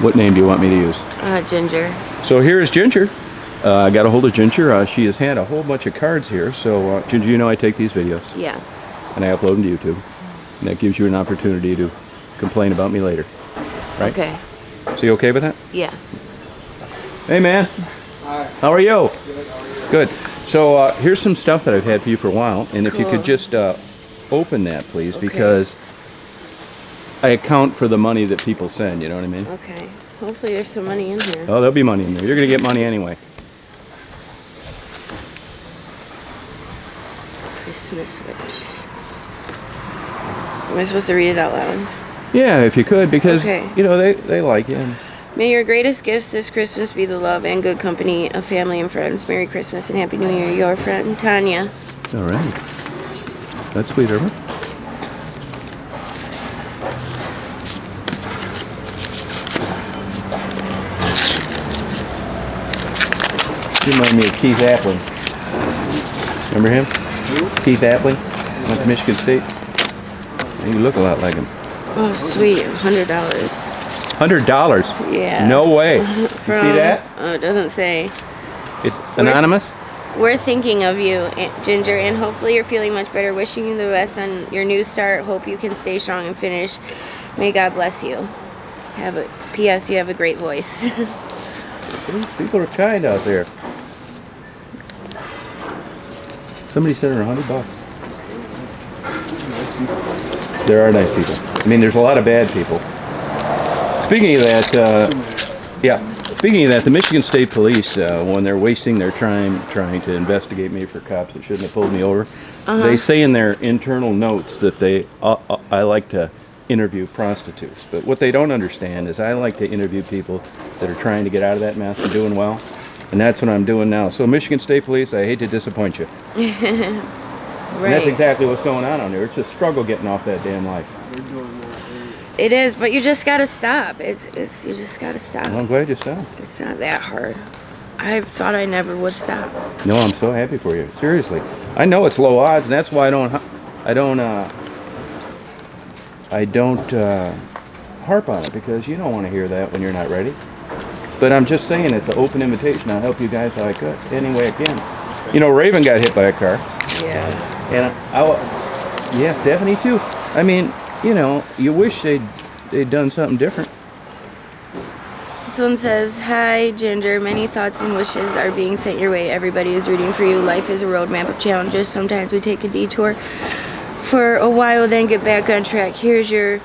What name do you want me to use? Ginger. So here's Ginger. I got a hold of Ginger. She has had a whole bunch of cards here. So Ginger, you know I take these videos. Yeah. And I upload them to YouTube. And that gives you an opportunity to complain about me later. Right? Okay. So you okay with that? Yeah. Hey man. Hi. How are you? Good, how are you? Good. So here's some stuff that I've had for you for a while. And if you Cool. could just open that, please, Okay. because I account for the money that people send, you know what I mean? Okay. Hopefully there's some money in here. Oh, there'll be money in there. You're going to get money anyway. Christmas wish. Am I supposed to read it out loud? Yeah, if you could, because, Okay. you know, they like you. May your greatest gifts this Christmas be the love and good company of family and friends. Merry Christmas and Happy New Year. Your friend, Tanya. All right. That's sweet, Irma. You remind me of Keith Appling. Remember him? Who? Keith Appling, went to Michigan State. And you look a lot like him. Oh, sweet. $100. $100? Yeah. No way. You see From, that? it doesn't say. It's anonymous? We're thinking of you, Ginger, and hopefully you're feeling much better. Wishing you the best on your new start. Hope you can stay strong and finish. May God bless you. P.S. You have a great voice. People are kind out there. Somebody sent her $100. There are nice people. I mean, there's a lot of bad people. Speaking of that, Speaking of that, the Michigan State Police, when they're wasting their time trying to investigate me for cops that shouldn't have pulled me over, they say in their internal notes that I like to interview prostitutes. But what they don't understand is I like to interview people that are trying to get out of that mess and doing well. And that's what I'm doing now. So Michigan State Police, I hate to disappoint you. And that's exactly what's going on there. It's a struggle getting off that damn life. They're doing that. It is, but you just gotta stop. You just gotta stop. Well, I'm glad you stopped. It's not that hard. I thought I never would stop. No, I'm so happy for you. Seriously, I know it's low odds, and that's why I don't harp on it, because you don't want to hear that when you're not ready. But I'm just saying, it's an open invitation. I'll help you guys how I could, any way I can. You know, Raven got hit by a car. Yeah. And yeah, Stephanie too. I mean, you know, you wish they'd done something different. This one says, "Hi, Ginger. Many thoughts and wishes are being sent your way. Everybody is rooting for you. Life is a roadmap of challenges. Sometimes we take a detour for a while, then get back on track. Here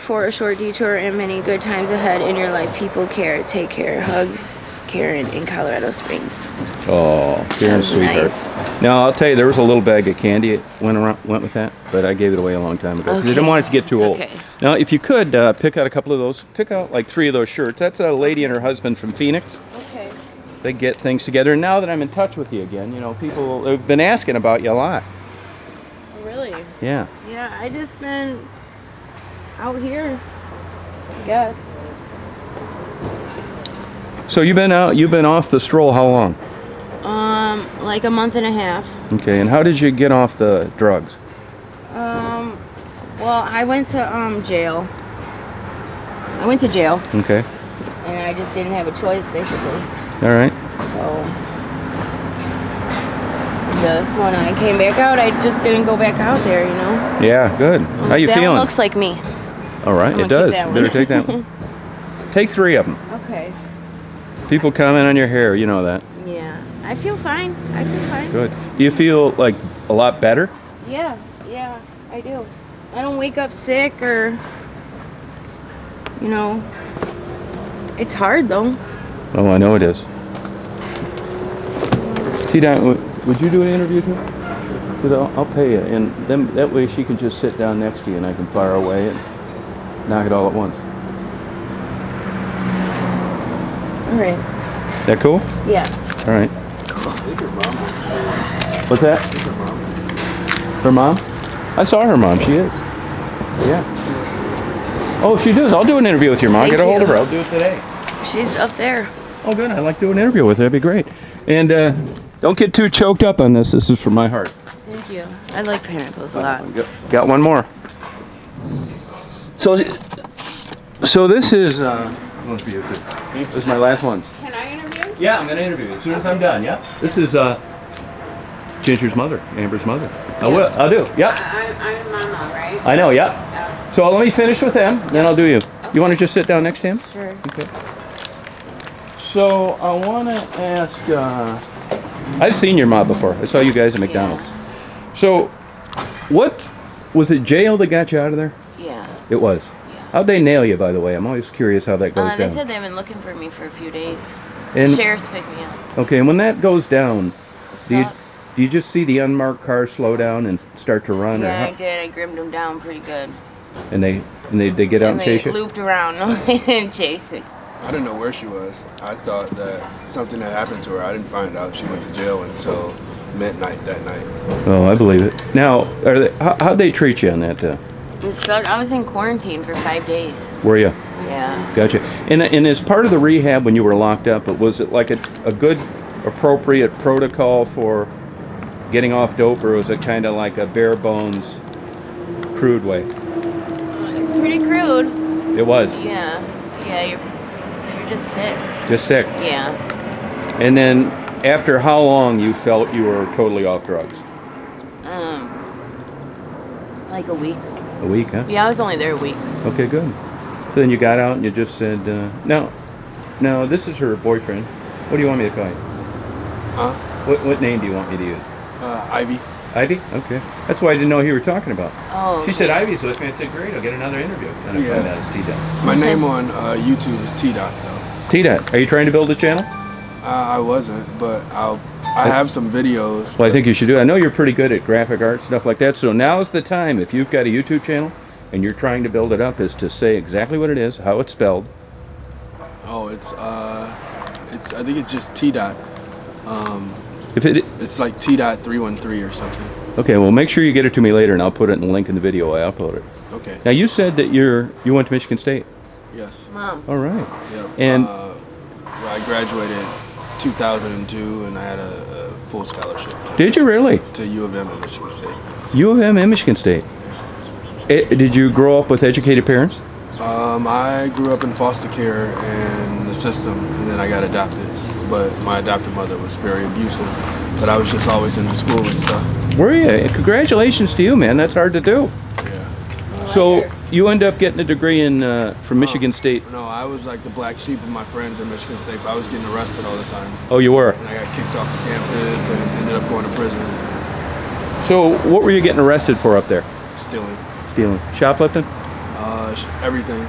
for a short detour and many good times ahead in your life. People care. Take care. Hugs, Karen in Colorado Springs." Oh, Karen's sweetheart. Nice. Now I'll tell you, there was a little bag of candy that went with that, but I gave it away a long time ago because I didn't want it to get too old. Okay. Now, if you could pick out a couple of those, pick out like 3 of those shirts. That's a lady and her husband from Phoenix. Okay. They get things together. And now that I'm in touch with you again, you know, people have been asking about you a lot. Really? Yeah. Yeah, I just been out here, I guess. So you've been off the stroll how long? Like a month and a half. Okay, and how did you get off the drugs? Well, I went to jail. I went to jail, Okay. and I just didn't have a choice, basically. All right. So, just when I came back out, I just didn't go back out there, you know? Yeah, good. How you that feeling? One looks like me. All right, I'm it gonna does. keep that one. Better take that one. Take 3 of them. Okay. People comment on your hair, you know that. Yeah. I feel fine. I feel fine. Good. Do you feel like a lot better? Yeah, I do. I don't wake up sick or, you know, it's hard though. Oh, I know it is. T-Don, would you do an interview too? Because I'll pay you, and then that way she can just sit down next to you and I can fire away and knock it all at once. All right. That cool? Yeah. All right. I think your mom. What's that? I think your mom. Her mom? I saw her mom. She is. Yeah. Oh, she does. I'll do an interview with your mom. Thank Get a hold of you. her. I'll do it today. She's up there. Oh, good. I'd like to do an interview with her. That'd be great. And don't get too choked up on this. This is from my heart. Thank you. I like pineapples a lot. Got one more. So, so this is one for you too. This is my last one. Can I interview? Yeah, I'm gonna interview you as soon as I'm done. Yeah. This is Ginger's mother, Amber's mother. I will. I'll do. Yeah. I'm Mama, right? I know. Yeah. So let me finish with them, then I'll do you. You want to just sit down next to him? Sure. Okay. So I want to ask. I've seen your mom before. I saw you guys at McDonald's. So, what was it? Jail that got you out of there? Yeah. It was. Yeah. How'd they nail you, by the way? I'm always curious how that goes They down. said they've been looking for me for a few days. And Sheriff's picked me up. okay, and when that goes down, It do you, sucks. do you just see the unmarked car slow down and start to run, Yeah, I or did. I grimmed them down pretty good. and they get out and chase they you? looped around. No, they didn't chase it. I didn't know where she was. I thought that something had happened to her. I didn't find out she went to jail until midnight that night. Oh, I believe it. Now, how'd they treat you on that? It sucked. I was in quarantine for 5 days. Were you? Yeah. Gotcha. And as part of the rehab when you were locked up, was it like a good, appropriate protocol for getting off dope, or was it kind of like a bare bones, crude way? It's pretty crude. It was. Yeah. Yeah, you're just sick. Just sick. Yeah. And then after how long you felt you were totally off drugs? Like a week. A week, huh? Yeah, I was only there a week. Okay, good. So then you got out and you just said, now, this is her boyfriend. What do you want me to call you? Huh? What name do you want me to use? Ivy. Ivy? Okay. That's why I didn't know who you were talking about. Oh. She said Ivy's with me. I said, great, I'll get another interview. And I Yeah. found out it's T-Dot. My name on YouTube is Teebot though. T-Dot, are you trying to build a channel? I wasn't, but I have some videos. Well, I think you should do it. I know you're pretty good at graphic art, stuff like that. So now's the time, if you've got a YouTube channel and you're trying to build it up, is to say exactly what it is, how it's spelled. Oh, it's I think it's just T-Dot. If it, It's like T-Dot 313 or something. okay, well, make sure you get it to me later, and I'll put it in the link in the video I upload it. Okay. Now, you said that you went to Michigan State. Yes. Mom. All right. Yep. And- well, I graduated 2002, and I had a full scholarship. Did you really? To U of M in Michigan State. U of M and Michigan State. Did you grow up with educated parents? I grew up in foster care and the system, and then I got adopted. But my adopted mother was very abusive. But I was just always into school and stuff. Were you? Congratulations to you, man. That's hard to do. Yeah. So you end up getting a degree in from Michigan State. No, I was like the black sheep of my friends in Michigan State. But I was getting arrested all the time. Oh, you were. And I got kicked off the campus and ended up going to prison. So what were you getting arrested for up there? Stealing. Stealing, shoplifting. Everything.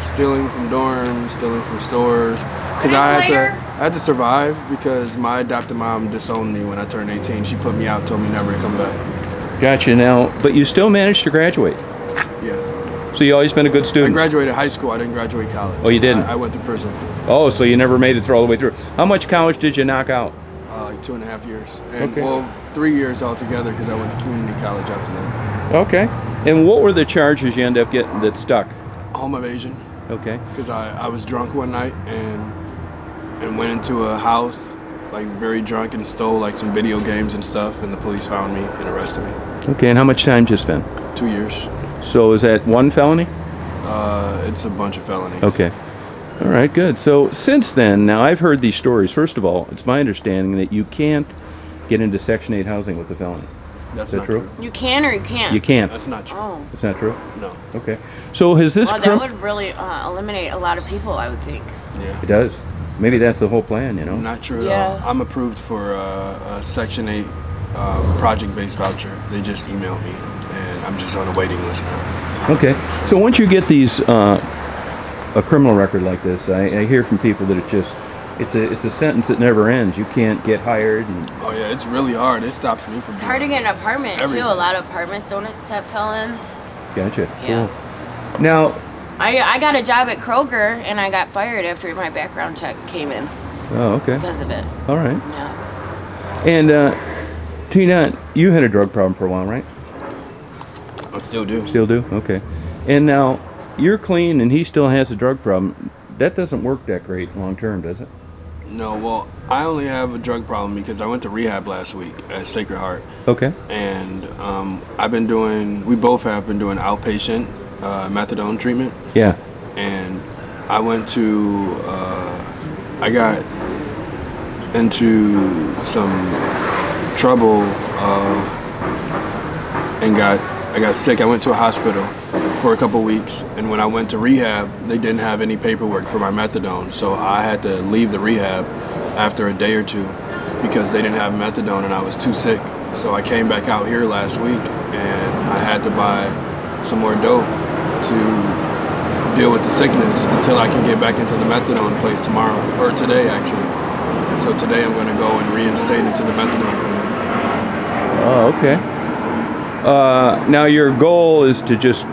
Stealing from dorms, stealing from stores. Because I had to survive because my adopted mom disowned me when I turned 18. She put me out, told me never to come back. Gotcha. Now, but you still managed to graduate. Yeah. So you always been a good I student. graduated high school. I didn't graduate college. Oh, you didn't? I went to prison. Oh, so you never made it through all the way through. How much college did you knock out? Like 2.5 years. And, Okay. well, 3 years altogether because I went to community college after that. Okay. And what were the charges you ended up getting that stuck? Home evasion. Okay. Because I was drunk one night and went into a house, like very drunk, and stole like some video games and stuff, and the police found me and arrested me. Okay. And how much time did you spend? 2 years. So is that one felony? It's a bunch of felonies. Okay. All right, good. So since then, now I've heard these stories. First of all, it's my understanding that you can't get into Section 8 housing with a felony. That's Is that not true? true. You can or you can't? You can't. That's not true. Oh. It's not true? No. Okay. So has this Well, that would really eliminate a lot of people, I would think. Yeah. It does. Maybe that's the whole plan, you know? Not true at Yeah. all. I'm approved for a Section 8 project-based voucher. They just emailed me, and I'm just on a waiting list now. Okay. So once you get these, a criminal record like this, I hear from people that it's a sentence that never ends. You can't get hired. And, Oh yeah, it's really hard. It stops me from. It's hard to get an apartment, Everything. too. A lot of apartments don't accept felons. gotcha. Yeah. Cool. Now, I got a job at Kroger, and I got fired after my background check came in oh, okay. because of it. All right. Yeah. And Tina, you had a drug problem for a while, right? I still do. Still do? Okay. And now you're clean and he still has a drug problem. That doesn't work that great long term, does it? No, well, I only have a drug problem because I went to rehab last week at Sacred Heart, Okay. and we both have been doing outpatient methadone treatment, Yeah. and I went to I got into some trouble and I got sick. I went to a hospital for a couple weeks, and when I went to rehab, they didn't have any paperwork for my methadone, so I had to leave the rehab after a day or two because they didn't have methadone and I was too sick. So I came back out here last week and I had to buy some more dope to deal with the sickness until I can get back into the methadone place tomorrow, or today actually. So today I'm going to go and reinstate into the methadone clinic. Oh, okay. Now your goal is to just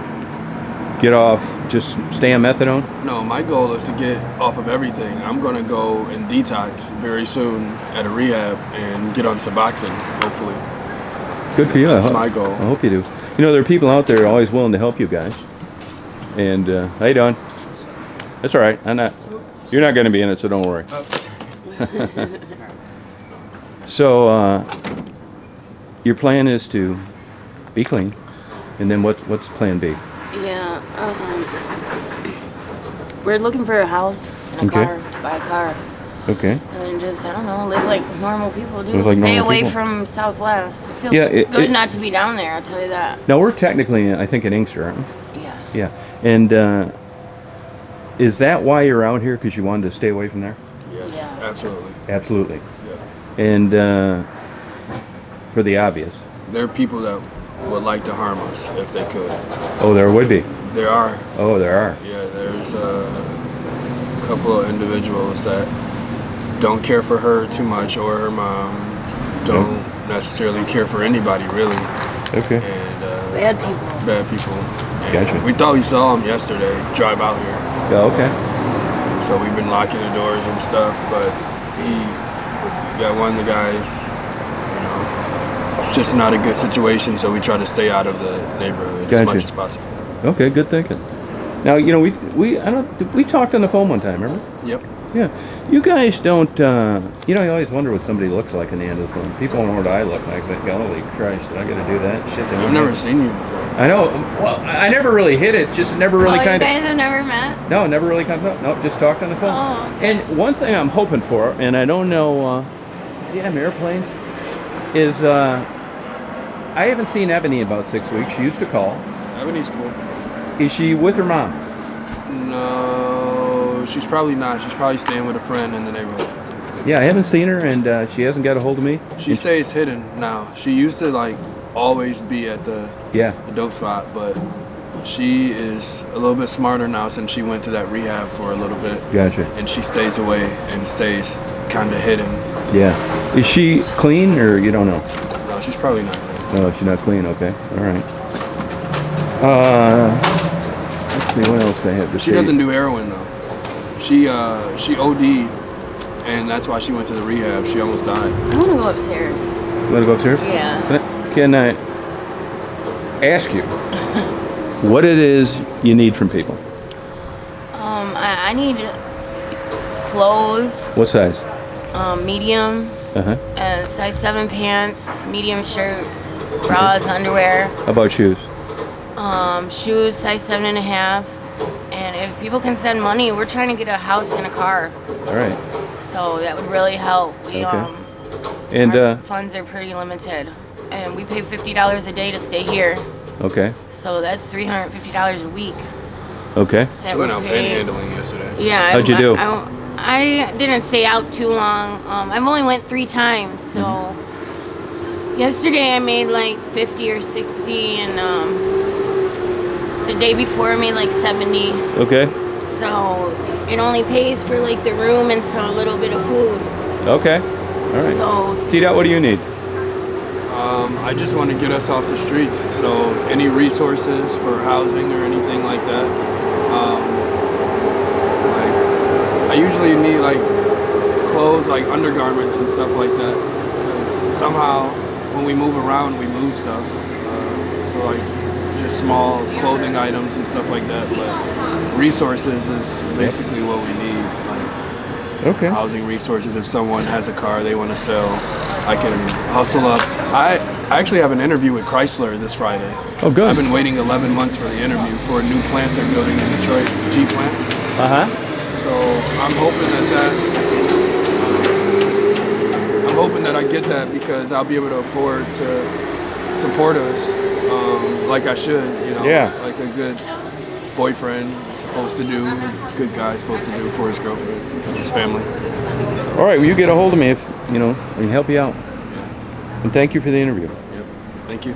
get off, just stay on methadone? No, my goal is to get off of everything. I'm going to go and detox very soon at a rehab and get on Suboxone, hopefully. Good for you. That's my goal. I hope you do. You know, there are people out there always willing to help you guys. And how you doing? That's all right. You're not going to be in it, so don't worry. So your plan is to be clean, and then what's plan B? Yeah, we're looking for a house and a car, to buy a car. Okay. And then just, I don't know, live like normal people do. Live like Stay normal away people. from Southwest. It feels Yeah, good not to be down there, I'll tell you that. Now we're technically, I think, in Inkster, aren't we? Yeah. Yeah. And is that why you're out here? Because you wanted to stay away from there? Yes, Yeah. absolutely. Absolutely. Yeah. And for the obvious. There are people that would like to harm us if they could. Oh, there would be. There are. Oh, there are. Yeah, there's a couple of individuals that don't care for her too much, or her mom don't necessarily care for anybody really. Okay. And Bad people. bad people. And Gotcha. we thought we saw him yesterday drive out here. Oh, okay. So we've been locking the doors and stuff, but he got one of the guys, you know, it's just not a good situation, so we try to stay out of the neighborhood as much as possible. Okay, good thinking. Now, you know, we talked on the phone one time, remember? Yep. Yeah. You guys don't, you know, you always wonder what somebody looks like in the end of the phone. People don't know what I look like, but holy Christ, I gotta do that shit. I've never seen you before. I know. Well, I never really hit it. It's just never really You kind of. guys have never met? No, never really comes up. Nope, just talked on the phone. Oh, okay. And one thing I'm hoping for, and I don't know, damn airplanes, is I haven't seen Ebony in about 6 weeks. She used to call. Ebony's cool. Is she with her mom? No, she's probably not. She's probably staying with a friend in the neighborhood. Yeah, I haven't seen her, and she hasn't got a hold of me. She stays hidden now. She used to like always be at the dope spot, but she is a little bit smarter now since she went to that rehab for a little bit. Gotcha. And she stays away and stays kind of hidden. Yeah. Is she clean, or you don't know? No, she's probably not. No, she's not clean. Okay. All right. Let's see, what else do I have to say? She doesn't do heroin though. She OD'd, and that's why she went to the rehab. She almost died. I want to go upstairs. You want to go upstairs? Yeah. Can I ask you what it is you need from people? I need clothes, What size? medium, Uh-huh. size 7 pants, medium shirts, bras, underwear, How about shoes? shoes, size 7.5. And if people can send money, we're trying to get a house and a car. All right. So that would really help. We Okay. And our funds are pretty limited, and we pay $50 a day to stay here. okay. So that's $350 a week. Okay. that She went we're out paying. panhandling yesterday. Yeah. How'd you do? I didn't stay out too long. I've only went 3 times. So yesterday I made like 50 or 60, and the day before I made like 70. Okay. So it only pays for like the room and so a little bit of food. Okay. All right. So Teebot, what do you need? I just want to get us off the streets. So any resources for housing or anything like that. Like I usually need like clothes, like undergarments and stuff like that. Because somehow when we move around, we lose stuff. So like just small clothing items and stuff like that. But resources is basically what we need. Like housing resources. If someone has a car they want to sell, I can hustle up. I actually have an interview with Chrysler this Friday. Oh, good. I've been waiting 11 months for the interview for a new plant they're building in Detroit, G plant. So I'm hoping that I get that because I'll be able to afford to support us like I should, you know, Yeah. like a good boyfriend is supposed to do, a good guy's supposed to do for his girlfriend, his family. So, All right, well, you get a hold of me if, you know, I can help you out. yeah. And thank you for the interview. Yep. Thank you.